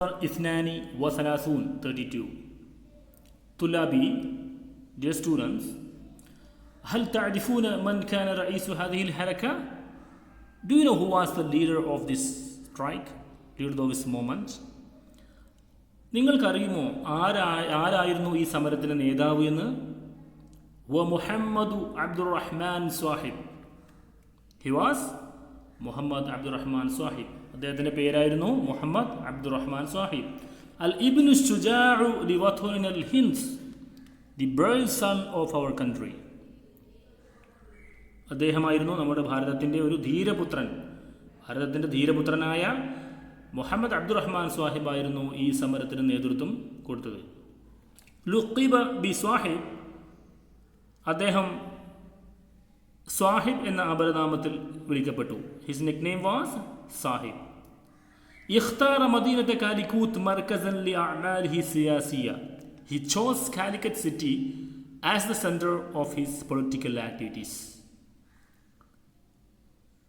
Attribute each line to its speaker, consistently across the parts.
Speaker 1: 32 طلابي dear students هل تعرفون من كان رئيس هذه الحركة? Do you know who was the leader of this strike, leader of this moment? നിങ്ങൾക്കറിയുമോ ആരായിരുന്നു ഈ സമരത്തിൻ്റെ നേതാവ് എന്ന്? മുഹമ്മദ് അബ്ദുറഹ്മാൻ സ്വാഹിബ്. He was Muhammad Abdurahman Sahib. അദ്ദേഹത്തിൻ്റെ പേരായിരുന്നു മുഹമ്മദ് അബ്ദുറഹ്മാൻ സ്വാഹിബ്. അൽ ഇബ്നു ശുജാഉ ലിവത്നിൽ ഹിന്ദ്, the brave son of our country. അദ്ദേഹമായിരുന്നു നമ്മുടെ ഭാരതത്തിൻ്റെ ഒരു ധീരപുത്രൻ. ഭാരതത്തിൻ്റെ ധീരപുത്രനായ മുഹമ്മദ് അബ്ദുറഹ്മാൻ സ്വാഹിബായിരുന്നു ഈ സമരത്തിന് നേതൃത്വം കൊടുത്തത്. ലുഖിബ ബി സ്വാഹിബ്, അദ്ദേഹം സ്വാഹിബ് എന്ന അപരനാമത്തിൽ വിളിക്കപ്പെട്ടു. His nickname was Sahib. ഇഖ്താറ മദീനത്തെ കാലിക്കൂത്ത് മർകസൻ ലി അഅമാലിഹി സിയാസിയ. He chose Calicut city as the centre of his political activities.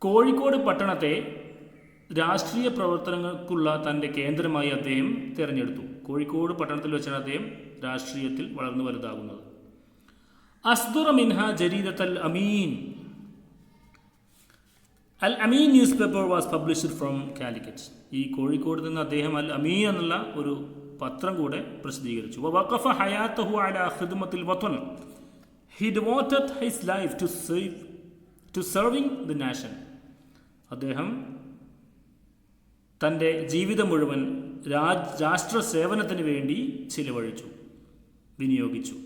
Speaker 1: Kozhikode പട്ടണത്തെ രാഷ്ട്രീയ പ്രവർത്തനങ്ങൾക്കുള്ള തൻ്റെ കേന്ദ്രമായി അദ്ദേഹം തിരഞ്ഞെടുത്തു. കോഴിക്കോട് പട്ടണത്തിൽ വെച്ചാണ് അദ്ദേഹം രാഷ്ട്രീയത്തിൽ വളർന്നു വലുതാകുന്നത്. അസ്ദുറ മിൻഹ ജരീദത്തൽ അമീൻ. Al Ameen newspaper was published from Calicut. ഈ കോഴിക്കോട് നിന്ന് അദ്ദേഹം അൽ അമീൻ എന്നുള്ള ഒരു പത്രം കൂടെ പ്രസിദ്ധീകരിച്ചു. വഖഫ ഹയാത്തഹു അലാ ഖിദ്മത്തിൽ വതൻ. He devoted his life to serving the nation. അദ്ദേഹം തൻ്റെ ജീവിതം മുഴുവൻ രാഷ്ട്ര സേവനത്തിന് വേണ്ടി ചിലവഴിച്ചു, വിനിയോഗിച്ചു.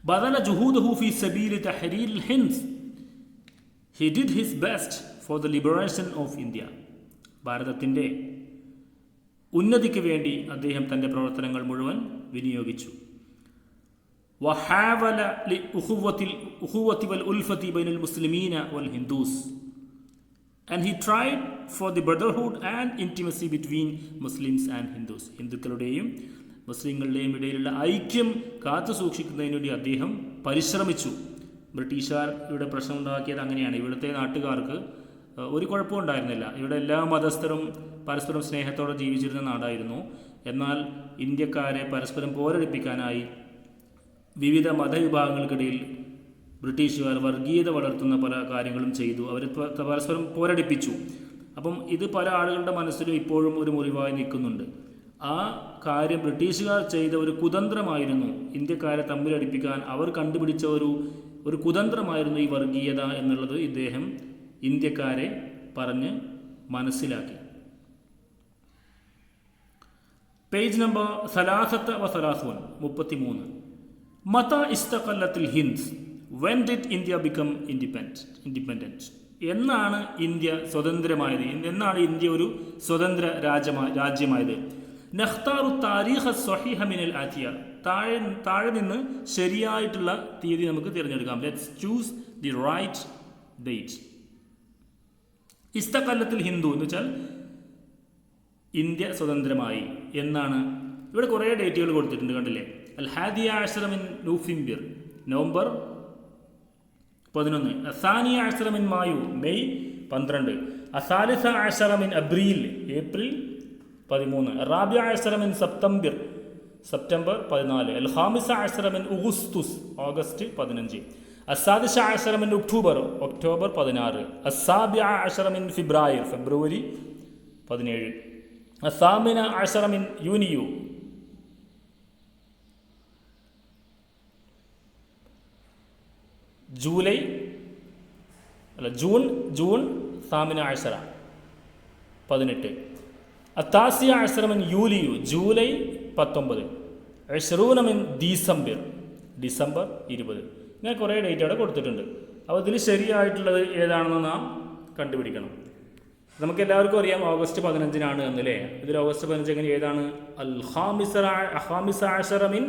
Speaker 1: ബദല ജുഹൂദഹു ഫി സബീൽ തഹരീർ ഹിന്ദ്. He did his best for the liberation of India. ഭാരതത്തിൻ്റെ ഉന്നതിക്ക് വേണ്ടി അദ്ദേഹം തൻ്റെ പ്രവർത്തനങ്ങൾ മുഴുവൻ വിനിയോഗിച്ചു. വഹാവല ലി ഉഖുവത്തി വൽ ഉൽഫത്തി ബൈനൽ മുസ്ലിമീന വൽ Hindus. And he tried for the brotherhood and intimacy between Muslims and Hindus. ഹിന്ദുക്കളുടെയും മുസ്ലിങ്ങളുടെയും ഇടയിലുള്ള ഐക്യം കാത്തു സൂക്ഷിക്കുന്നതിന് വേണ്ടി അദ്ദേഹം പരിശ്രമിച്ചു. ബ്രിട്ടീഷുകാർ ഇവിടെ പ്രശ്നം ഉണ്ടാക്കിയത് അങ്ങനെയാണ്. ഇവിടുത്തെ നാട്ടുകാർക്ക് ഒരു കുഴപ്പവും ഉണ്ടായിരുന്നില്ല. ഇവിടെ എല്ലാ മതസ്ഥരും പരസ്പരം സ്നേഹത്തോടെ ജീവിച്ചിരുന്ന നാടായിരുന്നു. എന്നാൽ ഇന്ത്യക്കാരെ പരസ്പരം പോരടിപ്പിക്കാനായി വിവിധ മതവിഭാഗങ്ങൾക്കിടയിൽ ബ്രിട്ടീഷുകാർ വർഗീയത വളർത്തുന്ന പല കാര്യങ്ങളും ചെയ്തു. അവർ പരസ്പരം പോരടിപ്പിച്ചു. അപ്പം ഇത് പല ആളുകളുടെ മനസ്സിലും ഇപ്പോഴും ഒരു മുറിവായി നിൽക്കുന്നുണ്ട്. ആ കാര്യം ബ്രിട്ടീഷുകാർ ചെയ്ത ഒരു കുതന്ത്രമായിരുന്നു. ഇന്ത്യക്കാരെ തമ്മിലടിപ്പിക്കാൻ അവർ കണ്ടുപിടിച്ച ഒരു കുതന്ത്രമായിരുന്നു ഈ വർഗീയത എന്നുള്ളത് ഇദ്ദേഹം ഇന്ത്യക്കാരെ പറഞ്ഞ് മനസ്സിലാക്കി. Page number 33. മത ഇസ്തഖല്ലത്തിൽ ഹിന്ദ്. When did India become independent? എന്നാണ് ഇന്ത്യ സ്വതന്ത്രമായത്? എന്നാണ് ഇന്ത്യ ഒരു സ്വതന്ത്ര രാജ്യമായത്? നഖ്താറു താരീഖ സ്വഹീഹ മിനൽ ആതിയ. താഴെ നിന്ന് ശരിയായിട്ടുള്ള തീയതി നമുക്ക് തിരഞ്ഞെടുക്കാം. Let's choose the right date. ഇസ്തഖല്ലത്തിൽ ഹിന്ദു എന്ന് വെച്ചാൽ ഇന്ത്യ സ്വതന്ത്രമായി എന്നാണ്. ഇവിടെ കുറേ ഡേറ്റുകൾ കൊടുത്തിട്ടുണ്ട്, കണ്ടില്ലേ? അൽ ഹാദിയ അശ്റ മിൻ നവംബർ, നവംബർ 11. അസാനിയ അശ്റ മിൻ മായു, മെയ് 12. അസാലിസ അശ്റ മിൻ അബ്രീൽ, ഏപ്രിൽ 13. റാബിയ അശ്റ മിൻ സെപ്റ്റംബർ, സെപ്റ്റംബർ 14. അൽ ഖാമിസ അശ്റ മിൻ ഉഗുസ്തുസ്, ഓഗസ്റ്റ് 15. അസാദിസ അശ്റ മിൻ ഒക്ടോബർ, ഒക്ടോബർ 16. അസാബിയ അശ്റ മിൻ ഫെബ്രുവരി, ഫെബ്രുവരി 17. അസാമിന അശ്റ മിൻ യൂനിയു, ജൂൺ സാമിന അശ്റ 18. അത്താസിയ അശ്റ മിൻ യൂലിയു, ജൂലൈ 19. അശ്റൂന മിൻ ഡിസംബർ, ഡിസംബർ 20. ഇങ്ങനെ കുറേ ഡേറ്റ് അവിടെ കൊടുത്തിട്ടുണ്ട്. അപ്പോൾ ഇതിൽ ശരിയായിട്ടുള്ളത് ഏതാണെന്ന് നാം കണ്ടുപിടിക്കണം. നമുക്ക് എല്ലാവർക്കും അറിയാം ഓഗസ്റ്റ് 15 എന്നല്ലേ. ഇതിൽ ഓഗസ്റ്റ് 15 എങ്ങനെ ഏതാണ്? അൽ ഖാമിസ അശ്റ മിൻ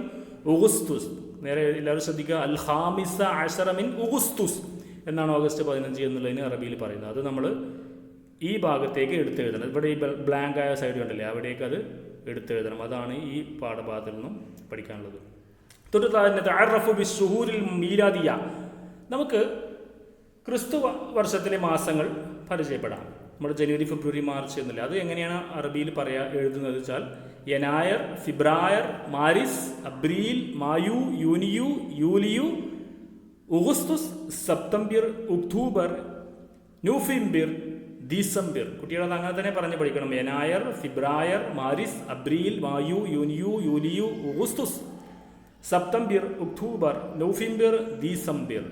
Speaker 1: ഉഗുസ്തുസ്. നേരെ എല്ലാവരും ശ്രദ്ധിക്കുക. അൽ ഖാമിസ അശ്റ മിൻ ഉഗുസ്തുസ് എന്നാണ് ഓഗസ്റ്റ് 15 എന്നുള്ളതിന് അറബിയിൽ പറയുന്നത്. അത് നമ്മൾ ഈ ഭാഗത്തേക്ക് എടുത്തെഴുതണം. ഇവിടെ ഈ ബ്ലാങ്ക് ആയ സൈഡ് കണ്ടില്ലേ, അവിടേക്ക് അത് എടുത്തെഴുതണം. അതാണ് ഈ പാഠഭാഗത്തിൽ നിന്നും പഠിക്കാനുള്ളത്. തഅറഫു ബിശ്ശുഹൂരിൽ മീലാദിയ. നമുക്ക് ക്രിസ്തു വർഷത്തിലെ മാസങ്ങൾ പരിചയപ്പെടാം. നമ്മുടെ ജനുവരി ഫെബ്രുവരി മാർച്ച് എന്നില്ല, അത് എങ്ങനെയാണ് അറബിയിൽ എഴുതുന്നത് വെച്ചാൽ യനായർ, ഫെബ്രുവരി, മാർച്ച്, അബ്രിൽ, മായു, യൂനിയു, യൂലിയു, ഓഗസ്തുസ്, സെപ്റ്റംബർ, ഒക്ടോബർ, നവംബർ, ഡിസംബർ. കുട്ടികളത് അങ്ങനെ തന്നെ പറഞ്ഞ് പഠിക്കണം. യനായർ, ഫെബ്രുവരി, മാർച്ച്, അബ്രിൽ, മായു, യൂനിയു, യൂലിയു, ഓഗസ്തുസ്, സെപ്റ്റംബർ, ഒക്ടോബർ, നവംബർ, ഡിസംബർ.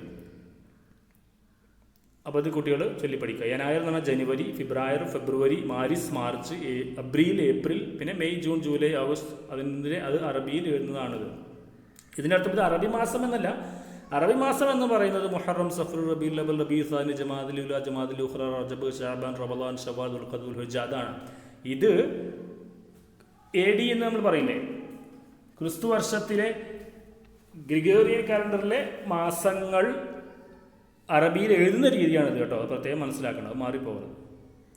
Speaker 1: അപ്പോൾ ഇത് കുട്ടികൾ ചൊല്ലിപ്പഠിക്കുക. യനായർ എന്ന് പറഞ്ഞാൽ ജനുവരി, ഫെബ്രുവരി, മാർച്ച്, അബ്രിൽ, ഏപ്രിൽ, പിന്നെ മെയ്, ജൂൺ, ജൂലൈ, ഓഗസ്റ്റ്. അത് അറബിയിൽ എഴുതുന്നതാണിത്. ഇതിൻ്റെ അർത്ഥം ഇത് അറബി മാസം എന്നല്ല. അറബി മാസം എന്ന് പറയുന്നത് മുഹറം, സഫർ, റബീഉൽ അവ്വൽ, റബീഉ സാനി, ജമാദുൽ ഊല, ജമാദുൽ ഉഖ്റ, റജബ്, ശഅബാൻ, റമളാൻ, ശവ്വാൽ, ദുൽഖഅദ, ദുൽഹിജ്ജ, അതാണ്. ഇത് AD എന്ന് നമ്മൾ പറയില്ലേ, ക്രിസ്തു വർഷത്തിലെ ഗ്രിഗോറിയൻ കാലണ്ടറിലെ മാസങ്ങൾ അറബിയിൽ എഴുതുന്ന രീതിയാണിത് കേട്ടോ. അത് പ്രത്യേകം മനസ്സിലാക്കണം, അത് മാറിപ്പോകുന്നത്.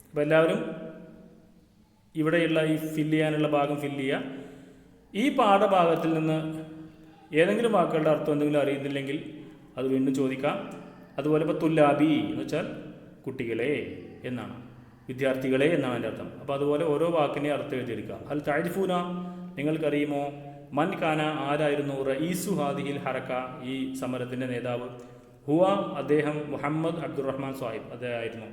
Speaker 1: അപ്പോൾ എല്ലാവരും ഇവിടെയുള്ള ഈ ഫില്ല് ചെയ്യാനുള്ള ഭാഗം ഫില്ല് ചെയ്യുക. ഈ പാഠഭാഗത്തിൽ നിന്ന് ഏതെങ്കിലും വാക്കുകളുടെ അർത്ഥം എന്തെങ്കിലും അറിയുന്നില്ലെങ്കിൽ അത് വീണ്ടും ചോദിക്കാം. അതുപോലെ ഇപ്പോൾ തുല്ലാബി എന്ന് വെച്ചാൽ കുട്ടികളെ എന്നാണ്, വിദ്യാർത്ഥികളെ എന്നാണ് അതിൻ്റെ അർത്ഥം. അപ്പോൾ അതുപോലെ ഓരോ വാക്കിനെ അർത്ഥം എഴുതിയെടുക്കുക. അൽ താരിഫൂന, നിങ്ങൾക്കറിയുമോ, മൻ കാന, ആരായിരുന്നു, റഈസു ഹാദിഹിൽ ഹറക്ക, ഈ സമരത്തിൻ്റെ നേതാവ്, ഹുവ, അദ്ദേഹം, മുഹമ്മദ് അബ്ദുറഹ്മാൻ സാഹിബ്, അദ്ദേഹമായിരുന്നു.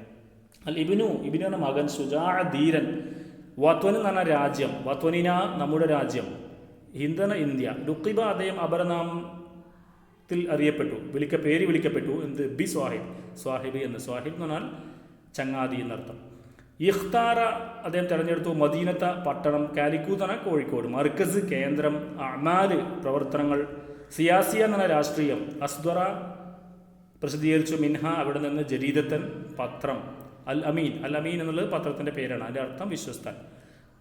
Speaker 1: അൽ ഇബ്നു, ഇബ്നു എന്ന മകൻ, ഷുജാ, ധീരൻ, വത്വൻ എന്ന് പറഞ്ഞ രാജ്യം, വത്വനിന നമ്മുടെ രാജ്യം, ഹിന്ദന ഇന്ത്യ, ലുക്കിബ അദ്ദേഹം അപരനാമത്തിൽ അറിയപ്പെട്ടു, പേര് വിളിക്കപ്പെട്ടു. എന്ത്? ബി സ്വാഹിബ്, സ്വാഹിബ് എന്ന്. സ്വാഹിബ് എന്ന് പറഞ്ഞാൽ ചങ്ങാതി എന്നർത്ഥം. ഇഖ്താറ അദ്ദേഹം തിരഞ്ഞെടുത്തു, മദീനത്ത പട്ടണം, കാലിക്കു എന്ന് പറഞ്ഞാൽ കോഴിക്കോട്, മർക്കസ് കേന്ദ്രം, അമാല് പ്രവർത്തനങ്ങൾ, സിയാസിയ എന്ന് പറഞ്ഞാൽ രാഷ്ട്രീയം, അസ്ദറ പ്രസിദ്ധീകരിച്ചു, മിൻഹ അവിടെ നിന്ന്, ജരീദത്തൻ പത്രം, അൽ അമീൻ, അൽ അമീൻ എന്നുള്ളത് പത്രത്തിൻ്റെ പേരാണ്, അതിൻ്റെ അർത്ഥം വിശ്വസ്തൻ.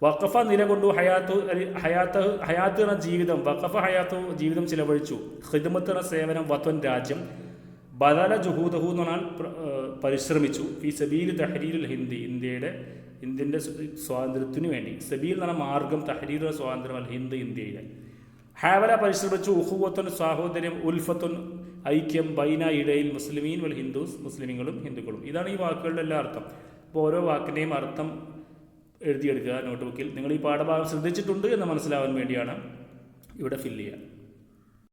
Speaker 1: വഖഫ നിലകൊണ്ടു, ഹയാത്ത് എന്ന ജീവിതം, വഖഫ ഹയാത്തു ജീവിതം ചിലവഴിച്ചു, ഖിദ്മത്ത് എന്ന സേവനം, വത്വൻ രാജ്യം, ബദല ജുഹൂദഹു എന്ന് പറഞ്ഞാൽ പരിശ്രമിച്ചു, ഫി സബീൽ തഹരീരുൽ ഹിന്ദി ഇന്ത്യൻ്റെ സ്വാതന്ത്ര്യത്തിനു വേണ്ടി, സബീൽ എന്ന് പറഞ്ഞാൽ മാർഗം, തഹരീർ സ്വാതന്ത്ര്യം, അൽ ഹിന്ദ് ഇന്ത്യയിലെ, ഹാവല പരിശ്രമിച്ചു, ഉഖുവത്തുൻ സാഹോദര്യം, ഉൽഫത്തുൻ ഐക്യം, ബൈന ഇടയിൽ, മുസ്ലിമീൻ വൽ ഹിന്ദുസ് മുസ്ലിമുകളും ഹിന്ദുക്കളും. ഇതാണ് ഈ വാക്കുകളുടെ എല്ലാ അർത്ഥം. അപ്പോൾ ഓരോ വാക്കിൻ്റെയും അർത്ഥം എഴുതിയെടുക്കുക നോട്ട് ബുക്കിൽ. നിങ്ങൾ ഈ പാഠഭാഗം ശ്രദ്ധിച്ചിട്ടുണ്ട് എന്ന് മനസ്സിലാവാൻ വേണ്ടിയാണ് ഇവിടെ ഫില്ല് ചെയ്യുക.